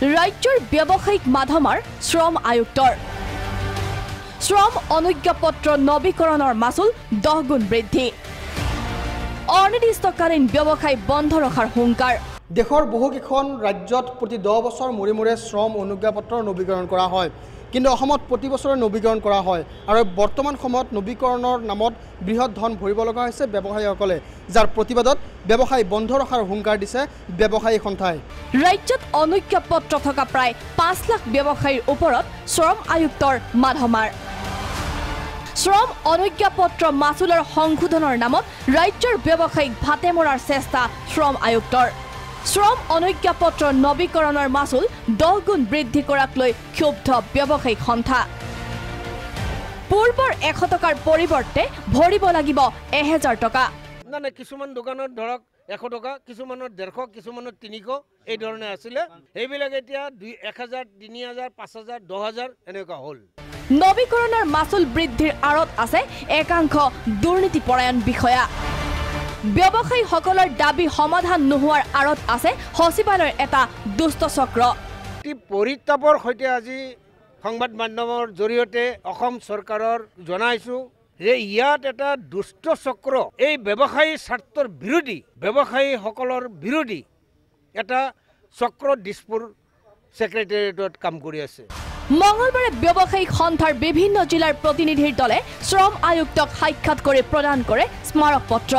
ৰাজ্যৰ ব্যৱসায়িক মাধমাৰ শ্ৰম আয়ুক্তৰ শ্ৰম অনুজ্ঞাপত্ৰ নৱীকৰণৰ মাচুল 10 গুণ বৃদ্ধি অনিৰ্দিষ্টকালীন ব্যৱসায় বন্ধ ৰখাৰ হুংকাৰ দেশৰ বহুকেইখন ৰাজ্যত প্ৰতি 10 বছৰ মূৰে মূৰে শ্ৰম অনুজ্ঞাপত্ৰ নৱীকৰণ কৰা হয় কিন্তু অসমত প্ৰতি বছৰে নৱীকৰণ কৰা হয় আৰু বৰ্তমান সময়ত নৱীকৰণৰ নামত বৃহৎ ধন ভৰিব লগা হৈছে ব্যৱসায়ীসকলে যাৰ প্ৰতিবাদত ব্যৱসায় বন্ধ ৰখাৰ হুংকাৰ দিছে ব্যৱসায়ী সন্থাই ৰাজ্যত অনুজ্ঞাপত্ৰ থকা প্ৰায় 5 লাখ ব্যৱসায়ীৰ ওপৰত শ্ৰম আয়ুক্তৰ মাধমাৰ শ্ৰম অনুজ্ঞাপত্ৰ মাচুলৰ সংশোধনৰ নামত ৰাজ্যৰ ব্যৱসায়িক ভাতে মৰাৰ চেষ্টা শ্ৰম আয়ুক্তৰ শ্ৰম অনুজ্ঞাপত্ৰ নৱীকৰণৰ মাচুল 10 গুণ বৃদ্ধি কৰাক লৈ ক্ষুব্ধ ব্যৱসায়িক সন্থা পূৰ্বৰ 100 টকাৰ পৰিৱৰ্তে ভৰিব লাগিব 1000 টকা না কিছুমান দোকানত ধৰক 100 টকা কিছুমানৰ 150 কিছুমানৰ 300 এই ধৰণে আছিল এইবিলাক এতিয়া 1000 3000 5000 10000 এনেকুৱা হ'ল নৱীকৰণৰ মাচুল বৃদ্ধিৰ আঁৰত আছে একাংশ দুৰ্নীতিপৰায়ণ বিষয়া ব্যৱসায়ীসকলৰ দাবী সমাধান নোহোৱাৰ আঁৰত আছে সচিবালয়ৰ এটা দুষ্ট চক্ৰ পৰিতাপৰ সৈতে আজি সংবাদ মাধ্যমৰ জৰিয়তে অসম চৰকাৰৰ জনাইছো যে ইয়াত এটা দুষ্ট চক্ৰ এই ব্যৱসায়ী স্বাৰ্থৰ বিৰোধী ব্যৱসায়ীসকলৰ বিৰোধী এটা চক্ৰ দিছপুৰ সেক্ৰেটাৰিয়েটত কাম কৰি আছে মঙলবাৰে ব্যৱসায়িক সন্থাৰ বিভিন্ন জিলাৰ প্ৰতিনিধিৰ দলে শ্ৰম আয়ুক্তক সাক্ষাৎ কৰি প্ৰদান কৰে স্মাৰক পত্ৰ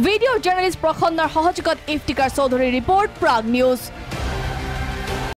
ভিডিঅ জাৰ্নেলিষ্ট প্ৰখন্নৰ সহযোগত ইফতিকাৰ চৌধুৰী ৰিপৰ্ট প্ৰাগ নিউজ